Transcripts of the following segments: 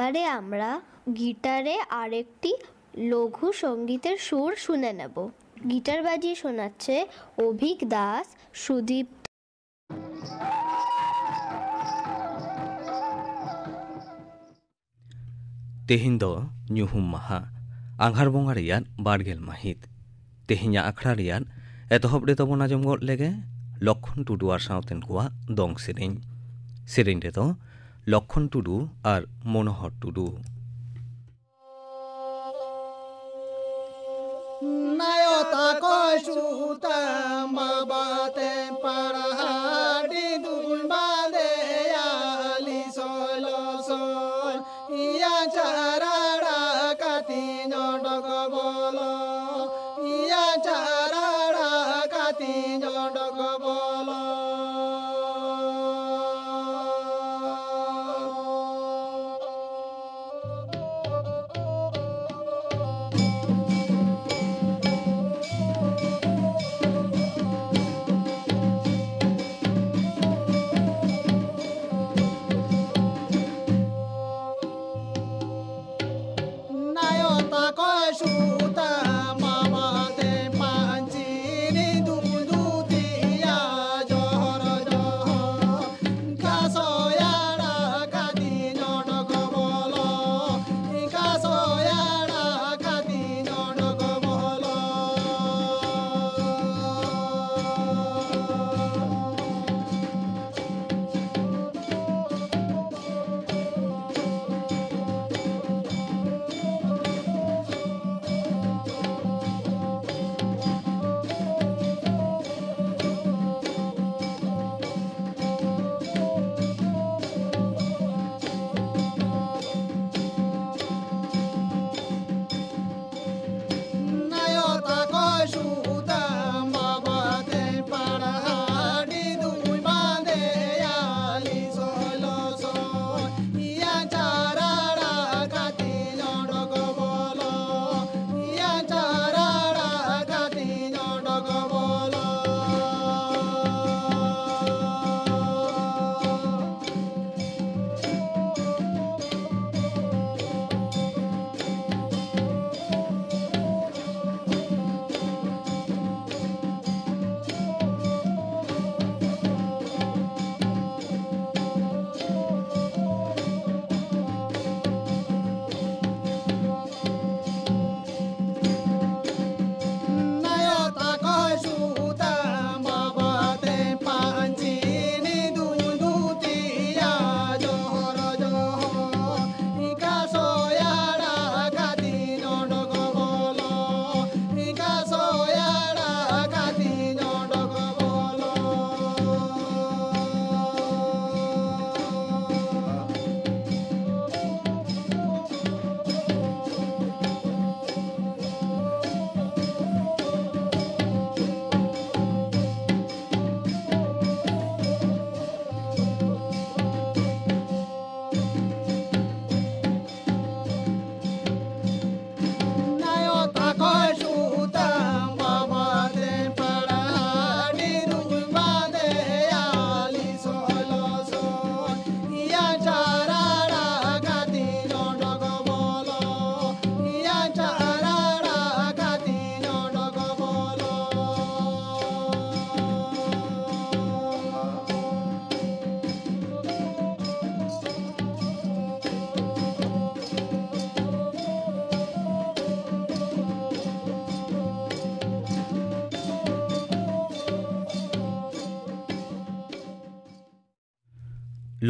এবারে আমরা গিটারে আরেকটি লঘু সঙ্গীতের সুর শুনে নেব। গিটার বাজিয়ে শোনাচ্ছে অভিক দাস, সুদীপ। तेहिं दो ᱧᱩᱦᱩᱢ माहा आंघार बंगा रियान बारगेल माहित तेहिंया आखड़ा रियान एतहब रे तबन आजम गद लेगे लक्षण टुडू आर सावतेन कोआ दंग सेरें सेरें रे तो लक्षण टुडू आर मनोहर टुडू। नायता कोशुता माबाते परहाडी दुल बादे आली सोलो सोल इया चाराड़ा काती नडक बोलो इया चाराड़ा काती नडक बोलो।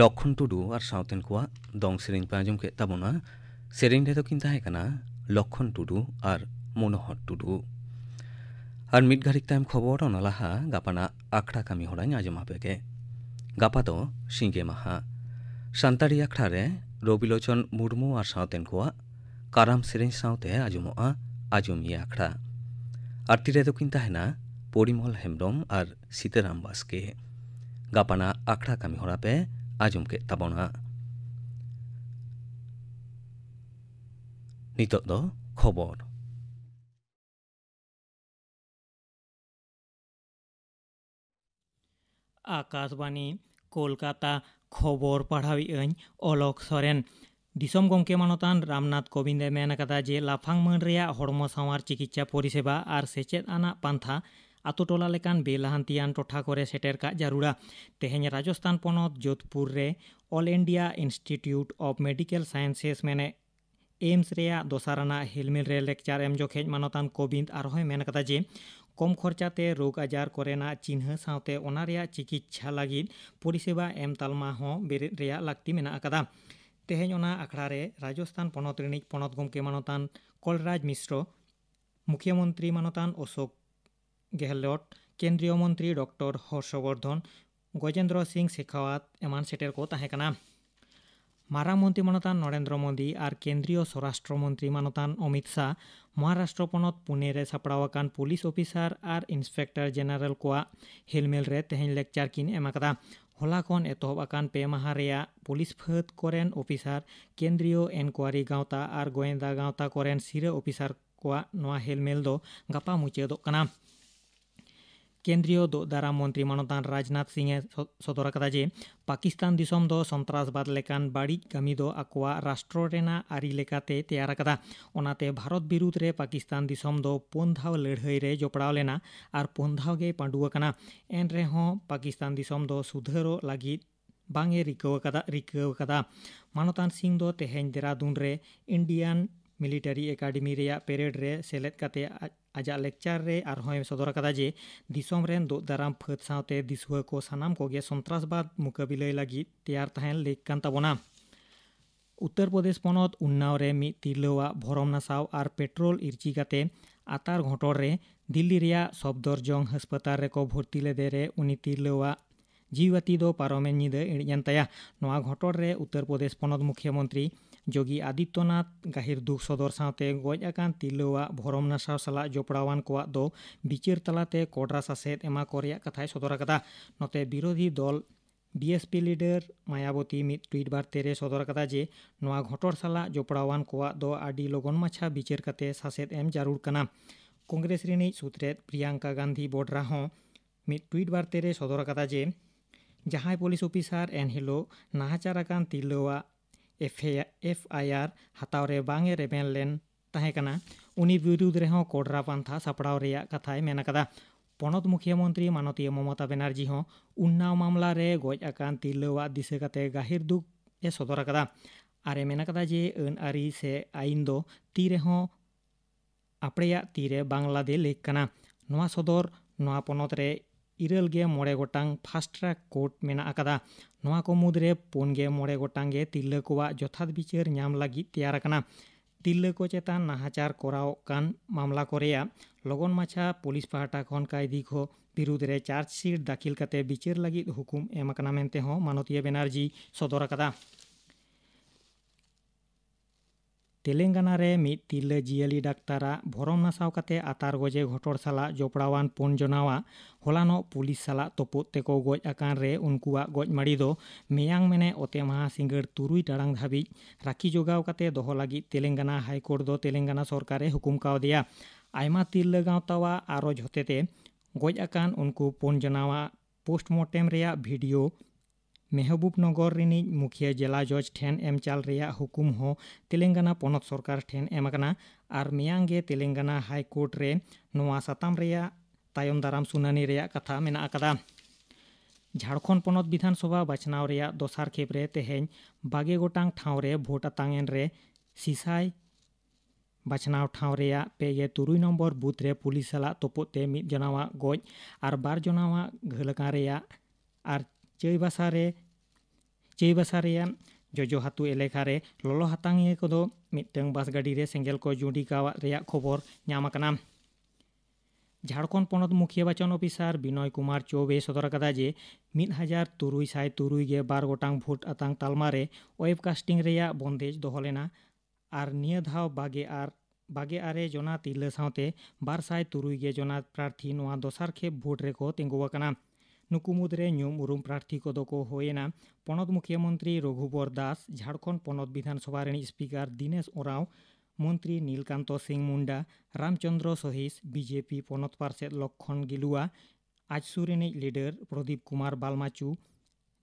लक्षण टुडू और सावतेन कोआ दंग सेरें पे आजम के ताबोना सेरें रे तो किन ताहे कना लक्षण टुडू और मनोहर टुडू और मिड घारिक तायम खबर ओना लाहा गापाना आखड़ा कामी हराኝ आजम आपेगे गापा तो सिंगे माहा सान्ताड़ी आखड़ा रे रबिलोचन मुर्मू और सावतेन कोआ काराम सेरें सावते आजमोआ आजमिया आखड़ा और तीरे तो किन ताहेना परिमल हेम्ब्रम और सीताराम बास्के गापाना आखड़ा कामी हरा पे आजम के ताबोना नितोग दो खबर आकाशवाणी कोलकाता खबर पढ़ावी अलक सरेन दिसोम गंके मानतान रामनाथ कोविंदे मेन कदा जे लाफांग मान रेया हड़मो सावार चिकित्सा परिसेबा आर सेचेद आना पांथा आतो टोला लेकान बेलाहांतियान टोठा करे सेटेर का जारुड़ा। तेहें राजस्थान पनत जोधपुर रे all India institute of medical sciences मेने एम्स रेया दोसाराना हिलमिल रे लेक्चार एम जोखेज मानतान कोविंद आरहोय मेन कदा जे कम खर्चाते रोग आजार कोरेना चिन्ह सावते ओना रेया चिकित्सा लगी परिसेबा एम तालमा हो बेरेद रेया लाक्ति मेना अकदा। तेहें ओना आखड़ा रे राजस्थान पनत रिनिज पनत गमके मानतान कलराज मिश्र, मुख्यमंत्री मानतान अशोक गहलोत, केंद्रीय मंत्री डॉक्टर हर्षवर्धन, गजेंद्र सिंह शेखावत एमान सेटेर को ताहें मारांग मंत्री मानतान नरेंद्र मोदी और केंद्रीय स्वराष्ट्र मंत्री मानतान अमित शाह महाराष्ट्र पनत पुणे रे सापड़ावाकान पुलिस ऑफिसर और इंस्पेक्टर जेनरल को हिलमिल रे तेहें लेक्चार किन एमाकदा। होला खन एतहब आकान पे माहा रेया पुलिस फाद कोरेन ऑफिसर केंद्रीय एनक्वारी गावता और गोयेंदा गावता कोरेन सिरे ऑफिसर को नवा हिलमिल दो गापा मुचादोग कना। केंद्रीय दारा मंत्री मानतान राजनाथ सिंह सदर कदा जे पाकिस्तान दिसोम दो सन्त्रासबाद लेकान बाड़ीज कामी दो आकोआ राष्ट्र रेना आरी लेकाते तैयार कदा। ओनाते भारत विरुद्ध रे पाकिस्तान दिसोम दो 5 धाव लड़ाई रे जोपड़ाव लेना और 5 धाव गे पांडुआ कना। एन रेहों पाकिस्तान दिसोम दो सुधारो लगी बांगे रिकाव कदा। मानतान सिंह दो तेहें देहरादून रे इंडियन मिलिटारी एकाडेमी रेया पेरेड रे सेलेद काते आजा लेक्चार रे आरहों सदर कदा जे दिसोम रेन दो दाराम फाद सावते दिसुआ को सानाम कोगे सन्त्रासबाद मुकाबिलै लगी तैयार तहें लेक कान ताबोना। उत्तर प्रदेश पनत उन्नाव रे मिद तिरलवा भरम नासाव और पेट्रोल इरची काते आतार घोटर रे दिल्ली रेया सफदरजंग हासपाताल रेको भर्ती लेदे रे उनी तिरलवा जीवती दो पारमेन निदे इड़ियान ताया। नवा घोटर रे उत्तर प्रदेश पनत मुख्यमंत्री योगी आदित्यनाथ गाहिर दुख सदर सावते गज आकान तिरलवा भरम नासाव साला जोपड़ावान कोआ दो बिचार तलाते कोडरा सासेद एमा को रेया कथाय सदर कदा। नोते विरोधी दल बीएसपी लीडर मायावती मिद ट्वीट बार्ते रे सदर कदा जे नवा घोटर साला जोपड़ावान कोआ दो आडी लगन माछा बिचार काते सासेद एम जारुड़ कना। कांग्रेस रिनिज सुत्रेद प्रियंका गांधी बॉडरा हों मिद ट्वीट बार्ते रे सदर कदा जे जहां पुलिस ऑफिसर एन हिलो नाहाचार आकान तिरलवा एफआईआर हताव रे बांगे रेबेन लेन ताहें कना उनी विरुद्ध रेहों कोडरा पांथा सापड़ाव रेया कथाय मेन कदा। पनत मुख्यमंत्री माननीय ममता बनर्जी हों उन्नाव मामला रे गज आकान तिरलवा दिशा काते गाहिर दुख ए सदर कदा। आरे मेन कदा जे अन आरी से आईन दो ती रेहों आपड़ेया तीरे बांग्ला दे लेक कना। नवा सदर नवा पनत रे 9 गोटांग फास्ट ट्रैक कोर्ट मेना अकदा। नवा को मुद्रे 5 गोटांग गे तिरला कोवा जथात बिचार नाम लगी तैयार कना। तिरला को चेतान नाहाचार कराव कान मामला को रेया लगन माछा पुलिस पाहटा खन कायदी को विरुद्ध रे चार्जशीट दाखिल काते बिचार लगी हुकुम एम कना मेनते हों माननीय बनर्जी सदर कदा। तेलंगाना रे मिद तिरला जियाली डाक्तारा भरम नासाव काते आतार गजे घोटर साला जोपड़ावान 5 जनावा होलानो पुलिस साला तोपोत तेको गज आकान रे उनकुआ गज माड़ी दो मेयांग मेने ओते महा सिंगड़ 3 टाड़ांग धाबी राखी जोगाव काते दोहो लगी तेलंगाना हाईकोर्ट दो तेलंगाना सरकारे हुकुम कावदेया। आयमा तिरला गावतावा आरो झोतेते गज आकान उनको 5 जनावा पोस्टमार्टम रेया भिडियो महबूबनगर रिनिज मुखिया जिला जज ठेन एम चाल रेया हुकुम हो तेलंगाना पनत सरकार ठेन एम अकना और मेयांगे तेलंगाना हाईकोर्ट रे नवा साताम रेया तायम दाराम सुनानी रेया कथा मेना अकदा। झारखंड पनत विधानसभा बाछनाव रेया दोसार खेप रे तेहें 22 गोटांग ठाव रे भोट आतांगेन रे सिसाई बाछनाव ठाव रेया 3 नम्बर बूथ रे पुलिस साला तोपोते 1 जनावा गज और 2 जनावा घलका रेया और चईबासा रेया जोजो हातु एलेखा रे ललो हातांगिया को दो मिटंग बस गाड़ी रे सेंगेल को जुडी कावा रेया खबर ᱧᱟᱢ आकना। झारखंड पनत मुखिया बाचन ऑफिसर विनय कुमार चौबे सदर कदा जे 1303 गोटांग भोट आतांग तालमा रे वेबकास्टिंग रेया बंदेज दोहो लेना और निया धाव बागे आरे जना तिरला सावते 203 जना प्रार्थी नवा दोसार खेप भोट रेको तिंगुआकना। नुकु मुद्रे ᱧᱩᱢ उरुम प्रार्थी को दो को होएना पनत मुख्यमंत्री रघुबर दास, झारखंड पनत विधानसभा रेनी स्पीकर दिनेश ओराव, मंत्री नीलकांत सिंह मुंडा, रामचंद्र सहिस, बीजेपी पनत पार्षद लक्षण गिलुआ, आजसू रेनी लीडर प्रदीप कुमार बालमाचू,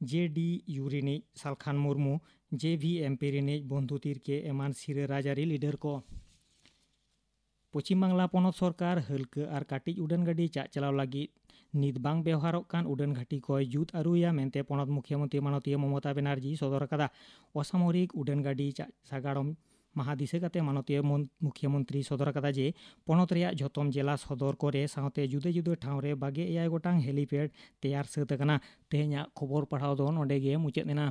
JDU रिनिज सालखान मुर्मू JVMP रिनिज बंधु तिरके एमान सिरे राजारी लीडर को पश्चिम बांगला पनत सरकार हल्के और काटिज उड़ान गाड़ी चा चलाव लगी नित बांग व्यवहारों कान उड़ान घाटी को जुत आरुया मेनते पनत मुख्यमंत्री माननीय ममता बनर्जी सदर अकादा असामरिक उड़ान गाड़ी चा सागाड़म महादिसे काते माननीय मुख्यमंत्री सदर अकादा जे पनत रेया झतम जिला सदर करे साथे जुदे जुदे ठावरे 22 गोटांग हेलीपैड तैयार सात अकाना तेहेña खबर पढ़ाव दो नोंडे गे मुचाद एना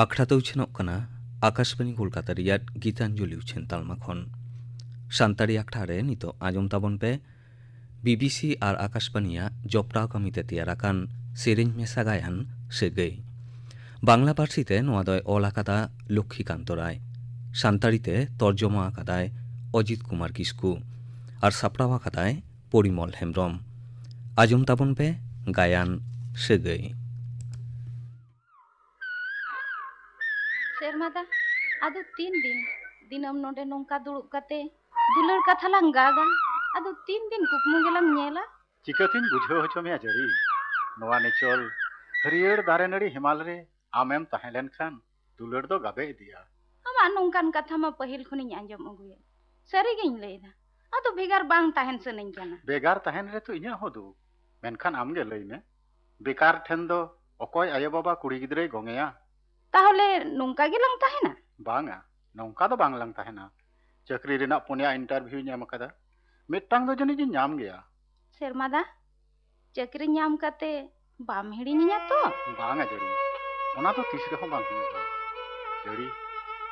आखड़ा तो उछनोग कना आकाशवाणी कोलकाता रियाद गीतांजलि उछेन तालमा खन सानताड़ी आखड़ा रे नितो आजम ताबन पे BBC और आकाशवाणीया जपड़ाव कामिते तैयाराकान सेरेñ मेसा गायान सेगै बांगला पार्सीते नोआ दय अल आकादा लक्ष्मीकांत राय सानताड़ीते तर्जमा आकादाय अजित कुमार किस्कु और सापड़ाव आकादाय परिमल हेम्ब्रम आजम ताबन पे गायान सेगै शेरमादा आदो 3 दिन दिनम नोडे नोंका दुड़ुब काते दुलर कथा लांग गागा आदो 3 दिन कुकमु गेलाम नेला चिकातिन बुझाव होचो मेया जड़ी नोआ नेचल हरियर दारे नड़ी हिमाल रे आमेम ताहे लेनखान दुलर दो गाबे इदिया आमा नोंकान कथा मा पहिल खुनिñ आंजम अगुए सरी गेñ लैदा आदो बेगार बांग ताहेन सनेñ काना बेगार ताहेन रे तो इኛ होदु मेनखान आमगे लई मे बेकार ठेन दो अकय आयो बाबा कुड़ी गिद्रे गंगेया ताहले नोंका गेलांग ताहेना बांगा नौका दो बांग लांग ताहेना चक्री रेना पुनिया इंटरव्यू ᱧᱟᱢ अकादा मिट्टांग दो जनी जी ᱧᱟᱢ गया शेरमादा चक्री ᱧᱟᱢ काते बाम हिड़िña तो बांगा जड़ी ओना तो तीस रे हो बांग हुआ जड़ी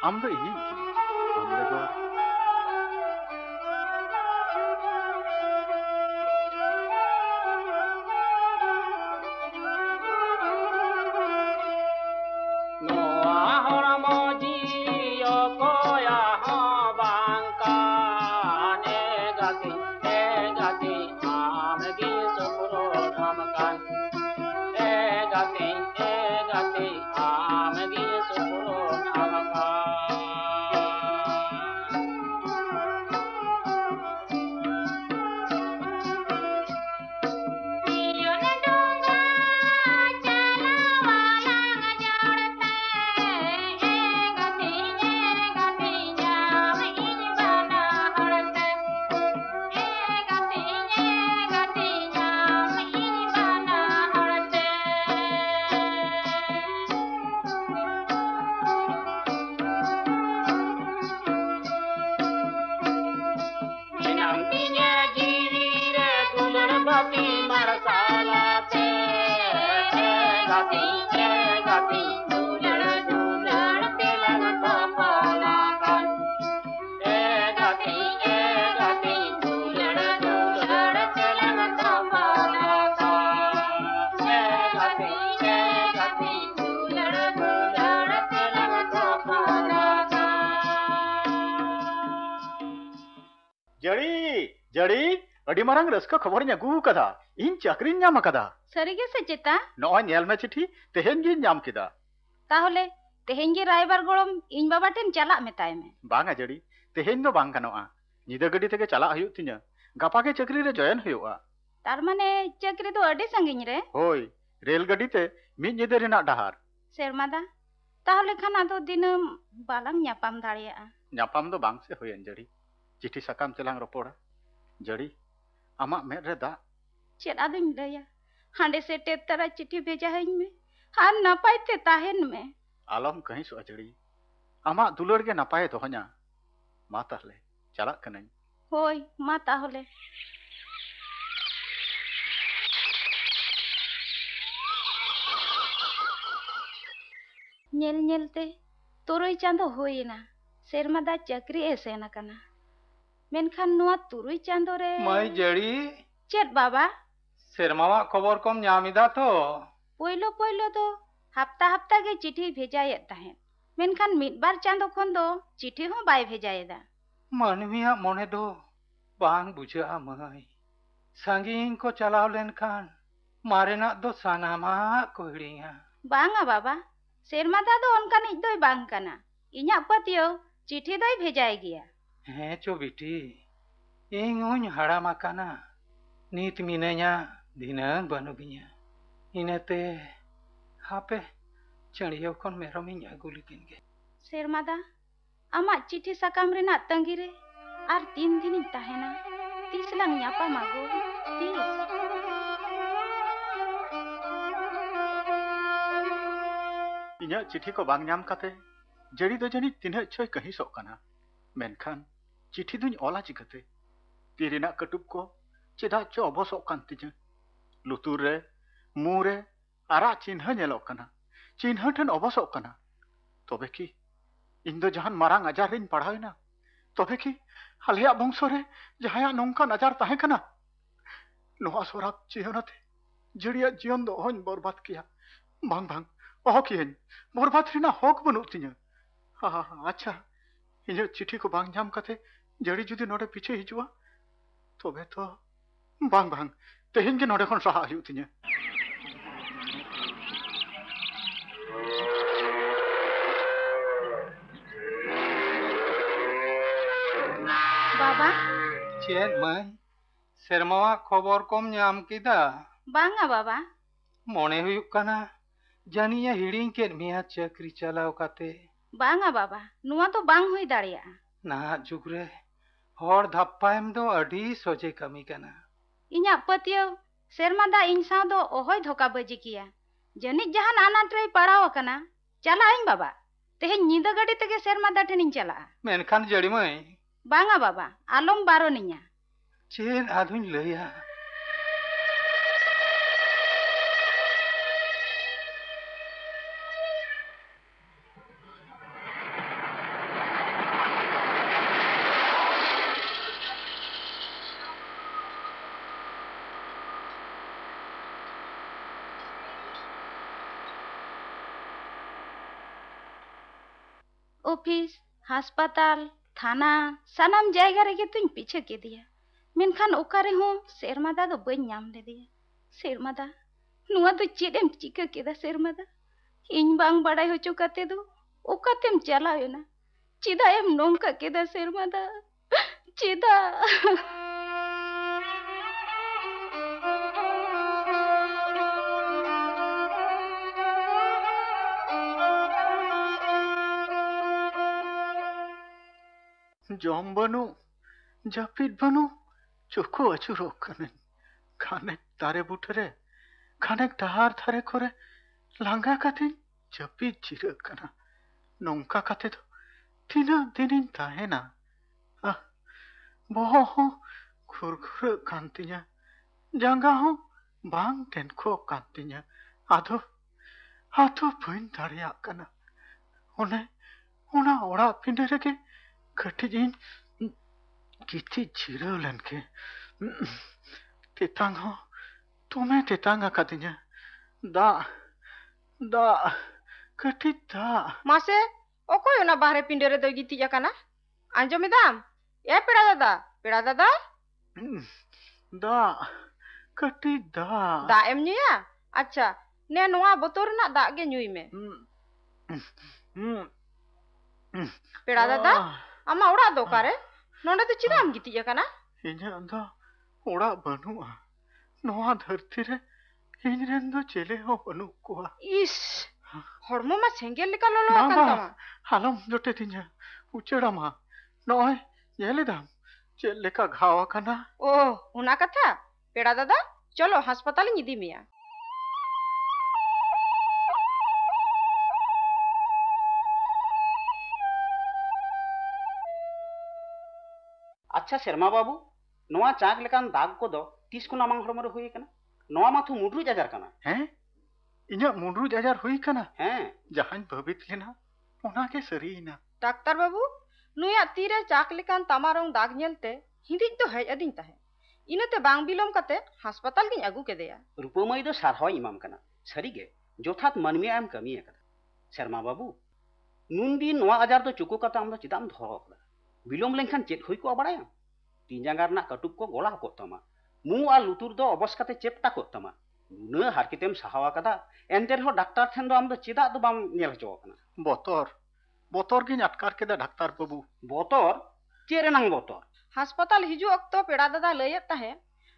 आम दो इनी की आम दो जड़ी अड़ी मारंग रस्का खबर ᱧᱟᱜᱩ कदा इन चाकरी ᱧᱟᱢ कदा सरीगे से चेता नॉय नेल में चिठी तेहेन गी ᱧᱟᱢ केदा ताहले तेहेñ गे रायबार गोड़म इन बाबा टेन चला मेताय में बांगा जड़ी तेहेन दो बांग गानोआ निदा गडी तेगे चला हयु तिnya गापा के चक्री रे जॉइन हयुआ तार माने चक्री दो अडी संगिñ रे होय रेल गडी ते मिद निदा रेना डहार शेरमादा ताहले खाना दो दिनम बालांग ᱧᱟᱯᱟᱢ दाड़िया ᱧᱟᱯᱟᱢ दो बांग से होयन जड़ी चिठी सकाम चलांग रोपोड़ा जड़ी आमा में रे दा चेद आदुñ लैया हांडे से टेतरा चिठी भेजा हईñ में हार नापाय ते ताहेन में आलम कहीं सो जड़ी आमा दुलड़ के नापाय दोह냐 मा ताहले चला कनई होय मा ताहले नेल नेलते तुरुई चांदो होइना शेरमादा चक्री ए सेना कना मेनखान नुआ तुरुई चांदो रे माई जड़ी चेद बाबा सेरमावा खबर कम ᱧᱟᱢᱤदा तो पोइलो पोइलो दो हफ्ता हफ्ता के चिठी भेजायेत ताहेन मेनखान मिद बार चांदो खन दो चिठी हो बाय भेजायेदा मानविया मने दो बांग बुझा माई सांगिन को चलाव लेनखान मारेना दो सानामा को हिड़िया बांगा बाबा शेरमादा दो उनकानिज दोय बांग कना इᱧᱟ पतियो चिठी दोय भेजाय गिया हैं चो बिटी ᱤᱧ ᱦᱚᱧ ᱦᱟᱲᱟᱢ ᱟᱠᱟᱱᱟ ᱱᱤᱛ ᱢᱤᱱᱟᱹᱧᱟ ᱫᱤᱱᱟᱹᱝ ᱵᱟᱹᱱᱩᱜᱤᱧᱟ इनते हापे चढ़िया खन मेरमिन आगु लेकिन गे सेरमादा आमा चिठी साकाम रेना तंगी रे आर 3 दिन इन तहेना तीस लांग ᱧᱟᱯᱟ मागो तीस इन्या चिठी को बांग ᱧᱟᱢ काते जड़ी दो जनी तिन्ह छय कहीं सो कना मेनखान चिठी दुኝ ओला चिकते तीरेना कटुब को चेदा चो अबसो कान तिज लुतुर रे मुरे आरा चिन्ह नेलो कना चिन्ह ठन अबसो कना तबे की इन दो जहान मारांग आजार रिन पढ़ावेना तबे की हालिया बंशो रे जहाया नोंका नजार ताहे कना नोआ सोराब जीवनते जड़िया जीवन दो होन बर्बाद किया बांग बांग ओह कियन बर्बाद रिना हक बनु तिnya अच्छा इन्हें चिठी को बांग जाम कते जड़ी जुदी नोडे पीछे हिजुआ तबे तो बांग बांग तेहिन के नोडे खन सहा हिउ तिnya बाबा चेद माई सेरमावा खबर कम ᱧᱟᱢ किदा बांगा बाबा मोने हुयुक कना जानिया हिड़िंग के मिया चक्री चलाव काते बांगा बाबा नुआ तो बांग हुई दाड़िया ना जुग रे हर धप्पाएम दो अडी सोजे कमी कना इन्या पतियो सेरमादा इंसा दो ओहोय धोका बजी किया जनिक जहान आनाट रे पड़ाव कना चला आइन बाबा तेहे नींद गड़ी तके सेरमादा ठेनिन चला मेनखान जड़ी मई बांगा बाबा आलम बारो निया चेन आधुन लया ऑफिस हास्पताल थाना सानाम जायगा रे तुम पीछे के दिया मेनखान ओकारे हो सेरमादा दो बई नाम ले दिया सेरमादा नुआ तो चेदेम चिका केदा सेरमादा इन बांग बड़ाई हो चुकाते दो ओकातेम चलायो ना चिदा एम नोंका केदा सेरमादा चिदा जम बनु जापिद बनु चोखो अचुरो कने खाने तारे बुठरे खाने डहार थारे करे लांगा काते जापिद चिर कना नोंका काते तो तिना दिनिन ताहेना बोहो हो खुरखुर कांतिया जांगा हो बांग टेनको कांतिया आधो आधो बन दाड़िया कना ओने ओना ओड़ा पिंडे रे के कटिजिन किति चिरो लनके तेतांग हो तुम्हें तेतांग कातिnya दा दा कटि दा मासे ओकोय ओना बाहरे पिंडरे दो गिति जाकाना आंजोमिदाम ए पेड़ा दादा दा कटि दा दा एम ᱧᱩᱭᱟ अच्छा ने नोआ बोतल ना दा गे ᱧᱩᱭ में पेड़ा दादा आमा ओड़ा दो कारे नोंडे तो चिदाम गिति जाकाना इन्हें अंधा ओड़ा बनुआ नोआ धरती रे इन्हें दो चले हो बनु कुआ इस हड़मो मा सेंगेल लेका लोलो कान तमा हालम जोटे तिnya उचेड़ा मा नोय येले दाम चेल लेका घावा कना ओ उना कथा पेड़ा दादा चलो अस्पताल इदी मिया अच्छा शर्मा बाबू नोआ चाक लेकान दाग को दो तीस को नामांग हड़मरे हुई कना नोआ माथु मुड्रू जाजार कना हैं इन्या मुंड्रू जाजार हुई कना हैं जहां भवित लेना ओना के सरीना डाक्टर बाबू नुया तीरे चाक लेकान तमारंग दाग नेलते हिंदी तो हेज अदिन ताहे इनते बांग बिलम कते अस्पताल गिन आगु के देया रूपमय दो सारहाव इमाम कना सरीगे जोथात मनमी आम कमी कदा शर्मा बाबू नुन दिन नोआ आजार दो चुको कता आम दो चिदाम धरो कदा बिलोम लेनखान चेत हुई को बाड़ाया तीन जांगार ना कटुक को गोला को तमा मु आ लुतुर दो अबस कते चेपटा को तमा नुना हारकितेम सहावा कदा एंटर हो डॉक्टर ठेन दो आम दो चिदा दो बाम नेल चो कना बोतर बोतर गिन अटकार केदा डॉक्टर बाबू बोतर चेरे नंग बोतर अस्पताल हिजु अक्तो पेड़ा दादा लयत ताहे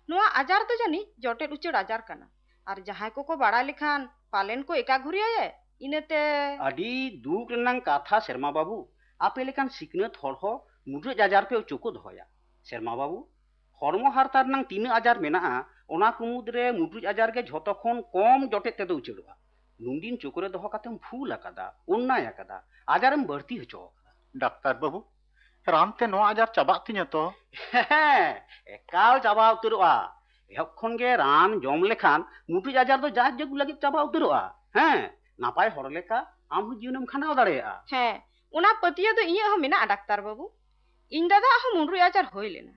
नुआ आजार तो जानी जोटेट उचड़ आजार कना और जहां को बड़ा लिखान पालेन को एका घुरिया इनते अडी दुख रनang कथा शर्मा बाबू आपे लेकान सिकनत हर हो मुद्रे आजार पे चोको दोया शर्मा बाबू हरमो हारता रनang तीन आजार मेना ओना कुमुद्रे मुद्रे आजार के झोतो खन कम जोटेट ते दो उचड़वा नुंदिन चोकरे दोहो कातेम फूल आकादा उन्नाय आकादा आजारम बढ़ती हचो डाक्तार बाबू राम ते नो आजार चाबा तिnya तो एकाल चाबा उतरवा एहब खन गे रान जम लेखान मुद्रे आजार दो जाज जग लगी चाबा उतरवा नापाय हर लेका आम जीवनम खानाव दाड़ेया उना पतिया दो इया हो मेना डाक्तार बाबू इन दादा हो मुंड्रू आजार होय लेना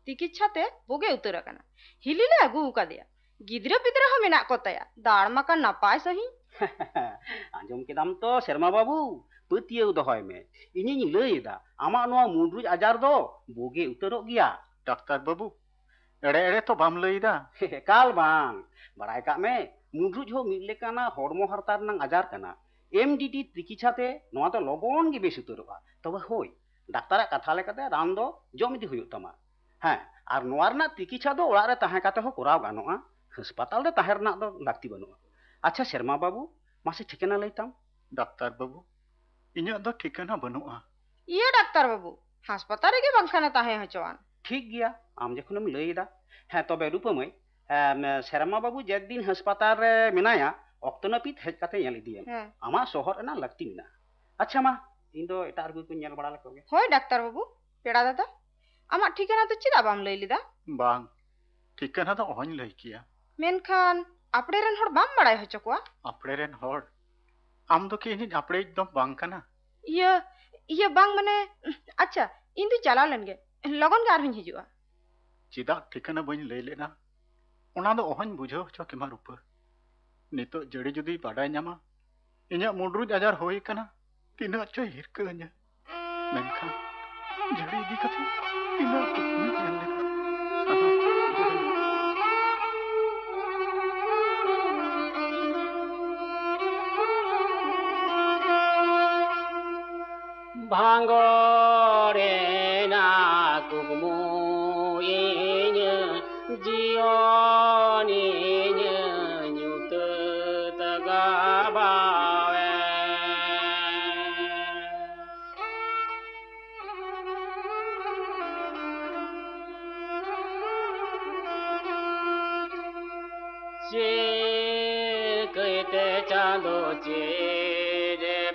चिकित्सा ते बोगे उतर कना हिलिले आगु उकादिया गिद्रा पिद्रा हो मेना कोताया दाड़ माका नापाय सही आंजम केदाम तो शर्मा बाबू पतिया दोहय में इनिनि लैदा आमा नोआ मुंड्रू आजार दो बोगे उतरक गया डाक्तार बाबू एड़े एड़े तो बाम लैदा काल बांग बड़ाय का में मुंड्रू हो मिल लेकाना हरमो हारता रनang आजार कना एमडीटी चिकित्सा ते नोआ तो लगन गे बेस उतरवा तबे होय डाक्तार कथा लेकाते रान दो जम इदि हुयुग तमा और नोआ रना चिकित्सा दो ओड़ा रे ताहे काते हो कराव गानोआ हासपाताल रे ताहे रना दो लाक्ति बनुआ अच्छा शर्मा बाबू मासे ठिकाना लैताम डाक्तार बाबू इन्या दो ठिकाना बनुआ ये डाक्तार बाबू हासपाताल रे के बांखाना ताहे हचवान ठीक गया आम जखनम लैदा तबे रूपमय शर्मा बाबू जेद दिन हासपाताल रे मेनाया ऑक्तो नापित हेज काते नेल इदिया आमा शहर ना लगती मिना अच्छा मा इन दो एटा आरगु को नेल बड़ा लकोगे होय डाक्तार बाबू पेड़ा दादा आमा ठिकाना तो चिदा बाम लई लिदा बांग ठिकाना तो ओहन लई किया मेनखान आपड़े रन हर बाम बड़ाय हचो कोआ आपड़े रन हर आम दो के इन आपड़े एकदम बांग कना ये बांग माने अच्छा इन दो चला लेनगे लगन गार हन हिजुआ चिदा ठिकाना बइन लई लेना ओना दो ओहन बुझो छ केमा रूप नितो जड़ी जुदी बाडाय न्यामा इन्या मुंड्रू आजार होई कना तिना चो हिरकanya मेनखान जड़ी दी कथे तिना कुछ नेल भांगोरे ना कुगमुइन जियोनिन न्युत तगाबावे जे कहते चांदो जे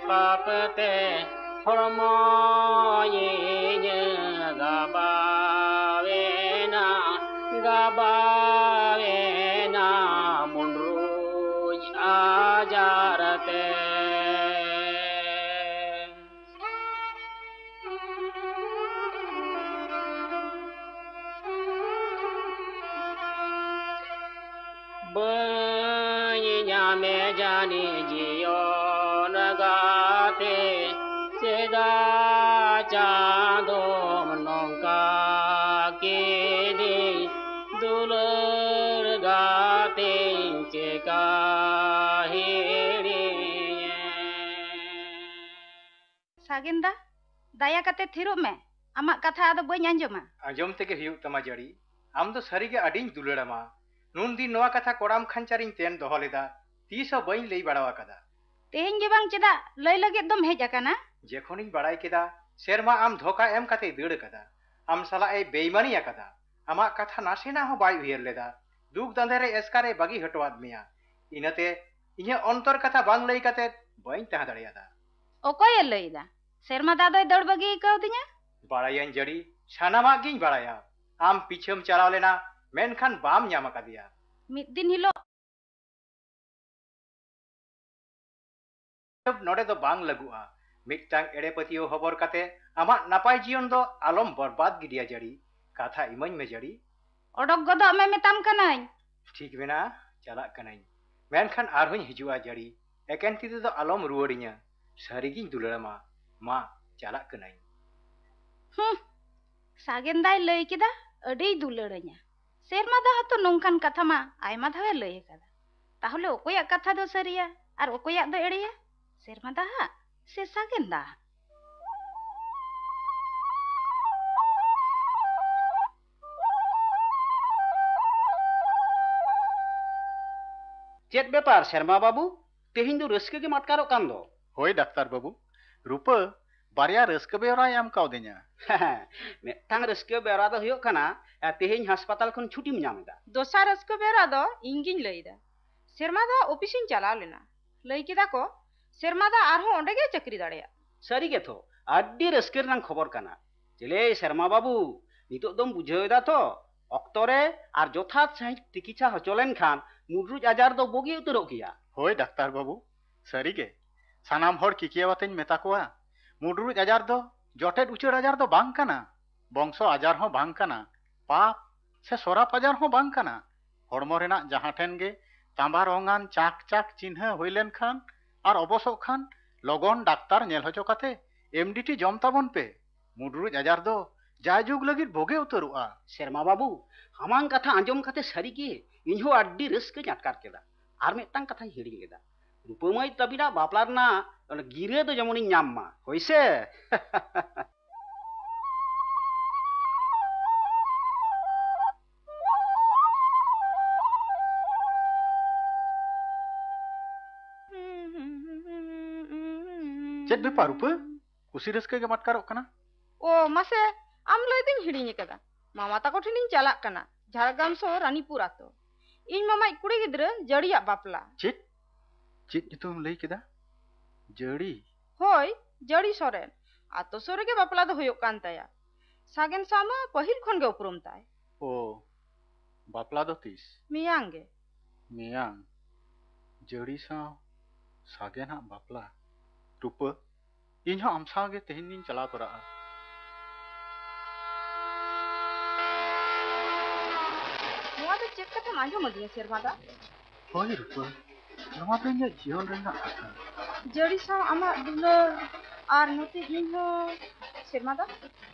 पापते हरमोयेन गाबावेना मुंड्रू आजारते बनिया में जानी जियो नगाते सेदा चांदो नौका के दे दुलर गाते चेका सागेंदा दाया कते थिरो में आमा कथा आदो बई आंजमा आंजम तेगे हियुग तमा जड़ी आम दो सरीगे अडिंग दुलड़ामा नुन दिन नोआ कथा कोड़ाम खांचारिंग तेन दोहो लेदा तीसो बई लई बाड़ावा कदा तेहें गे बांग चेदा लई लगे दम हेज आकाना जेखोनिन बाड़ाय केदा सेरमा आम धोखा एम काते दड़ कदा आम साला ए बेईमानी आकदा आमा कथा नासेना हो बाय उयर लेदा दुख दांधे रे एस्कारे बागी हटवाद मिया इनते इन्हे अंतर कथा बांग लई काते बई तहा दाड़ियादा ओकोय लईदा सेरमा दादोय दड़ बागी कव दिया बाड़ायन जड़ी सानामा गिन बाड़ाया आम पीछेम चलाव लेना मेनखान बाम न्याम आकादिया मिद दिन हिलो नोडे दो बांग लगुआ मिटटांग एड़े पतियो हबर काते आमा नापाय जीवन दो आलम बर्बाद गिडिया जड़ी कथा इमन में जड़ी ओडक गदो में मेताम कनाई ठीक बेना चला कनाई मेनखान आरहुं हिजुआ जड़ी एकेन तिते दो आलम रुवड़िया सारिगिन दुलड़ामा मा चला कनाई सागेंदाय लई केदा अडी दुलड़ा냐 सेरमा दा तो नोंकान कथा मा आयमा धावे लई कदा ताहले ओकोया कथा दो सरिया और ओकोया दो एड़िया सेरमा दा से सागेंदा चेत बेपार शर्मा बाबू तेहिं दो रस्के के मटकारो कान दो होय डाक्तार बाबू रूपा बारिया रस्के बेवरा एम कावदिnya मिदटांग रस्के बेवरा दो हुयो कना तेहिं हास्पाताल खन छुट्टीम ᱧᱟᱢᱮᱫᱟ दोसार रस्के बेरा दो इंगिन लईदा सेरमा दा ऑफिसिन चलाव लेना लई केदा को सेरमा दा आरहो ओंडे गे चक्री दाड़ेया सारी गे थो आड्डी रस्के रनांग खबर कना चले शर्मा बाबू नितो दम बुझावेदा तो अक्तरे आर जथात सहित चिकित्सा हचोलेन खान मुड्रुज आजार दो बोगी उतरो किया होय डाक्तार बाबू सारी गे सानाम हर किकियावतेन मेता कोआ मुड्रुज आजार दो जटेट उचर आजार दो बांग काना बंशो आजार हो बांग काना पाप से सोराप आजार हो बांग काना हड़मो रेना जहां ठेन गे तांबा रंगान चाक चाक चिन्ह होइलेन खान आर अबसो खान लगन डाक्तार नेल हचो काते एमडीटी जम ताबन पे मुड्रुज आजार दो जायजुग लगित भोगे उतरुआ शर्मा बाबू हमांग कथा आंजम काते सारी गे इनहो आड्डी रस्के अटकार केदा आर मिदटांग कथा हिड़िंग लेदा रूपमय तबिना बापला रना गिरे दो जेमन ᱤᱧ ᱧᱟᱢ मा होइसे चेत बेपार रूपा कुसी रस्के के मटकारो कना ओ मासे आम लई दिन हिड़िंग कदा मामा ताको ठिनिन चलाक कना झारग्राम सो रानीपुर आतो इन मामा कुड़ी गिद्रा जड़िया बापला चेत चेत तुम लई केदा जड़ी होय जड़ी सोरेन आतो सोरे के बापला दो होयो कान ताया सागेन सामा पहिल खन गे उपरुम ताय ओ बापला दो तीस मियांगे मियांग जड़ी सा सागेना बापला रूपा इन्हो आमसा गे तेहिन दिन चला तोरा नोआ दो चेक कते मांजो मदिया सेरमा दा होय रूपा नोआ तो इन्या जीवन रेना कथा जड़ी सा आमा दुलर आर नोते इन्हो सेरमा दा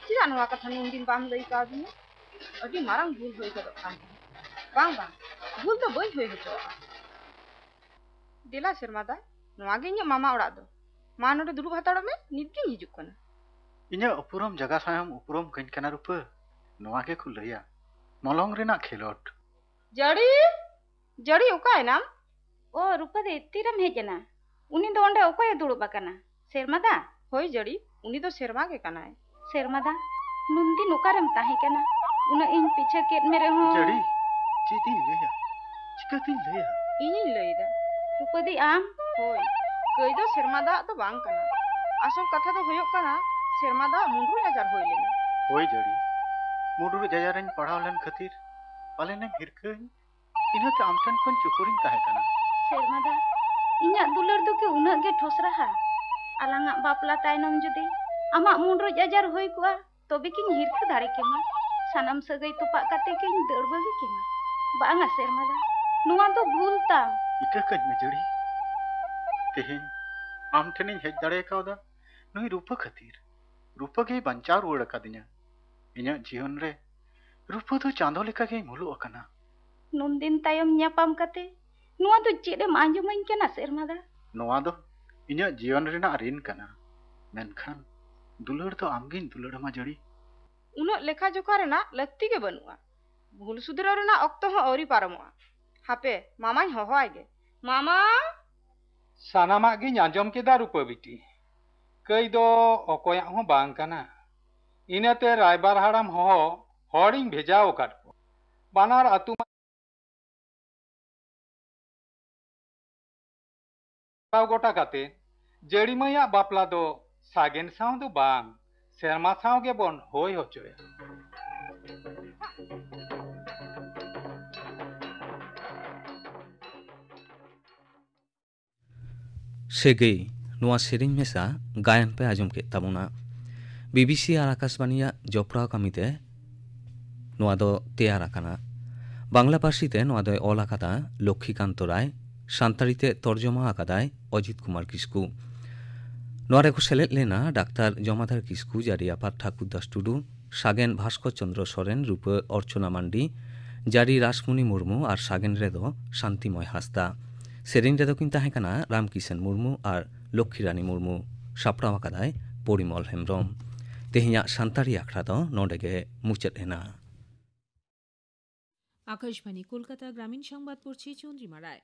चिदा नोआ कथा नुन दिन बाम लई का दिन अडी मारंग भूल होई गदो कान बांग बांग भूल तो बई होई हचो देला सेरमा दा नोआ गे इन्या मामा ओड़ा दो मा नोडे दुडुब हाताड़ो में निदगिन हिजुक कना इन्या उपरम जगह सायम उपरम कइन कना रूपा नोआ के खुल लैया मलंग रेना खेलोट जड़ी जड़ी उकाय नाम ओ रूपा दे तीरम हेजना उनी दो ओंडे ओकोय दुड़ुब आकना सेरमा दा होय जड़ी उनी तो सेरमा के कनाय सेरमा दा नुंदी नुकारम ताहे कना उना इन पीछे केट मेरे हो जड़ी चीती लैया चिकती लैया इनी लईदा रूपा दी आम होय कई दो सेरमा दा तो बांग कना आसल कथा तो होयो कना सेरमा दा मुंडू आजार होय लेना होय जड़ी मुडुर जजारन पढ़ाव लन खातिर पाले ने हिरकन इनते आमटन कोन चुकुरिन ताहे कना सेरमा दा इन्या दुलर दो के उना गे ठोसरा हा आलांगा बापला तायनम जुदी आमा मुंडरो जजार होय कुआ तबे किन हिरक दारे केमा सानाम सगई तुपा काते किन दड़बगी केमा बांगा सेरमा दा नुआ तो भूलता इका कज में जड़ी तेहिन आम ठेनी हेज दाड़े कावदा नुई रूपा खातिर रूपा के बंचाव रुड़ कादिnya इन्या जीवन रे रूपा तो चांदो लेका के मुलु अकना नुन दिन तायम न्यापाम काते नुआ तो चेडे मांजुमइन केना सेरमा दा नोआ दो इन्या जीवन रेना रिन कना मेनखान दुलड़ तो आमगिन दुलड़ मा जड़ी उना लेखा जोखा रेना लक्ति के बनुआ भूल सुधरा रेना अक्तो हो औरी पारमोआ हापे मामाई होहोआय गे मामा सानामा गे आंजम केदा रूपा बिटी कई दो अकोया हो बांग कना इनाते रायबार हाड़ाम हो हॉडिंग भेजाओ काट को बानार अतु गोटा काते जड़ी मैया बापला दो सागेन साव दो बांग सेरमा साव गे बन होय होचोया सेगई नोआ सेरिंग मेसा गायन पे आजम के ताबुना बीबीसी और आकाशवाणीया जपड़ा कामीते नोआ दो तेयार आकाना बांग्ला पार्सीते नोआ दो ऑल आकादा लक्ष्मीकांत राय सान्ताड़ीते तर्जमा आकादाय अजित कुमार किस्कु नोआ रेखो सेलेद लेना डाक्तार जमादार किस्कु जारी आपात ठाकुर दास टुडू सागेन भास्कर चंद्र सोरेन रूपे अर्चना मांडी जारी रासमुनि मुर्मू और सागेन रेदो शांतिमय हासदा सेरिंग रेदो किन ताहेकाना रामकिशन मुर्मू और लक्ष्मीरानी मुर्मू सापड़ाव आकादाय परिमल हेम्ब्रम तेहिया सान्ताड़ी आखड़ा दो नोडेगे मुचाद एना आकाशवाणी कलकाता ग्रामीण संबाद पढ़ছি চন্দ্রিমা রায়।